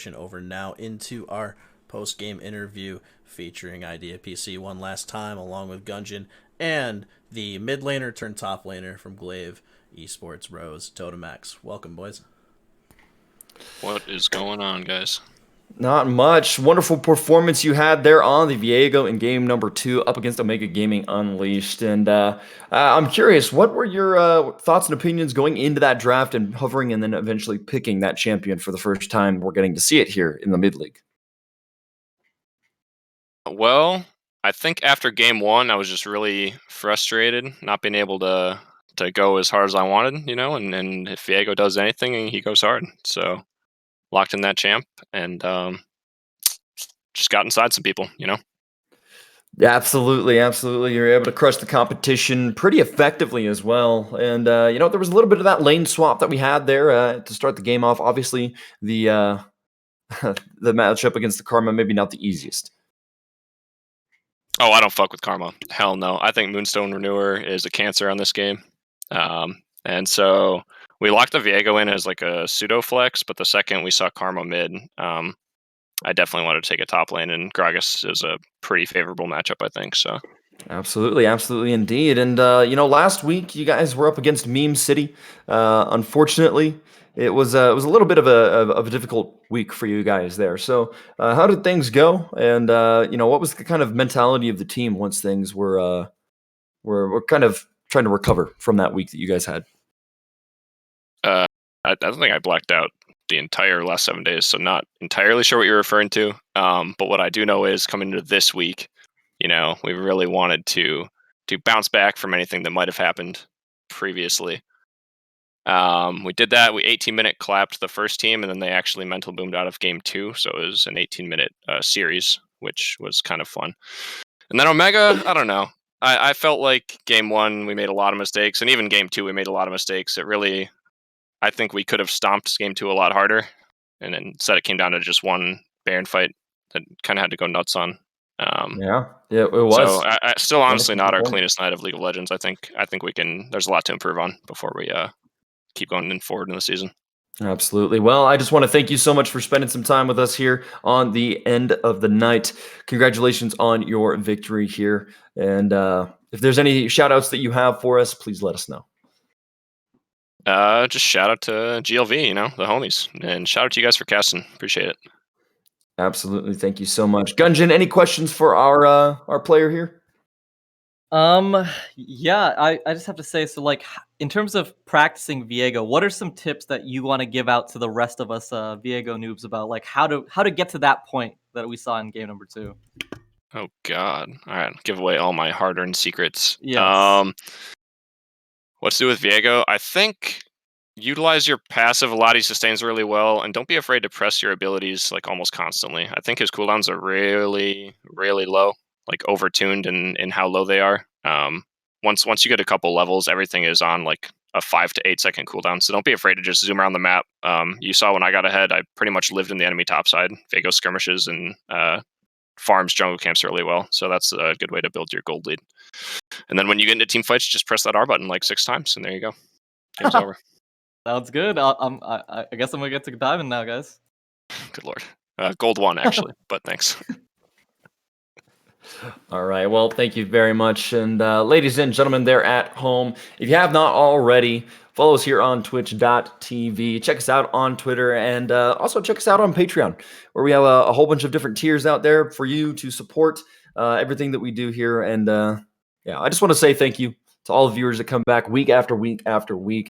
transition over now into our post-game interview featuring Idea PC one last time, along with Gungeon and the mid laner turned top laner from Glaive Esports, Rose, todamax. Welcome, boys. What is going on, guys? Not much. Wonderful performance you had there on the Viego in game number 2 up against Omega Gaming Unleashed. And I'm curious, what were your thoughts and opinions going into that draft and hovering and then eventually picking that champion for the first time we're getting to see it here in the mid-league? Well, I think after game 1, I was just really frustrated, not being able to go as hard as I wanted, and if Viego does anything, he goes hard. So locked in that champ and just got inside some people. Yeah, absolutely. You're able to crush the competition pretty effectively as well. And, there was a little bit of that lane swap that we had there to start the game off. Obviously, the the matchup against the Karma, maybe not the easiest. Oh, I don't fuck with Karma. Hell no. I think Moonstone Renewer is a cancer on this game. And so we locked the Viego in as like a pseudo flex, but the second we saw Karma mid, I definitely wanted to take a top lane, and Gragas is a pretty favorable matchup, I think. So Absolutely indeed. And last week you guys were up against Meme City. Unfortunately, it was a little bit of a difficult week for you guys there. So how did things go? And what was the kind of mentality of the team once things were kind of trying to recover from that week that you guys had? I don't think I blacked out the entire last 7 days, so not entirely sure what you're referring to. But what I do know is coming into this week, we really wanted to bounce back from anything that might have happened previously. We did that. We 18-minute clapped the first team, and then they actually mental boomed out of game 2, so it was an 18-minute series, which was kind of fun. And then Omega, I don't know. I felt like game 1 we made a lot of mistakes, and even game 2 we made a lot of mistakes. I think we could have stomped game 2 a lot harder, and then instead it came down to just one Baron fight that kind of had to go nuts on. Yeah, it was. So I still honestly not our cleanest night of League of Legends. I think we can. There's a lot to improve on before we keep going forward in the season. Absolutely. Well, I just want to thank you so much for spending some time with us here on the end of the night. Congratulations on your victory here. And if there's any shout outs that you have for us, please let us know. Just shout out to GLV, the homies, and shout out to you guys for casting. Appreciate it. Absolutely. Thank you so much. Gungeon, any questions for our player here? Yeah, I just have to say, so like in terms of practicing Viego, what are some tips that you want to give out to the rest of us Viego noobs about like how to get to that point that we saw in game number 2? Oh God. All right, give away all my hard-earned secrets. Yes. What to do with Viego? I think utilize your passive. A lot he sustains really well, and don't be afraid to press your abilities like almost constantly. I think his cooldowns are really, really low, like overtuned in how low they are. Once you get a couple levels, everything is on like a 5 to 8 second cooldown. So don't be afraid to just zoom around the map. You saw when I got ahead, I pretty much lived in the enemy top side. Viego skirmishes and farms jungle camps really well. So that's a good way to build your gold lead. And then when you get into team fights, just press that R button like 6 times, and there you go. Game's over. Sounds good. I guess I'm gonna get to diamond now, guys. Good lord. Gold 1 actually, but thanks. All right. Well, thank you very much. And ladies and gentlemen, there at home, if you have not already, follow us here on twitch.tv. Check us out on Twitter, and also check us out on Patreon, where we have a whole bunch of different tiers out there for you to support everything that we do here. And I just want to say thank you to all the viewers that come back week after week after week.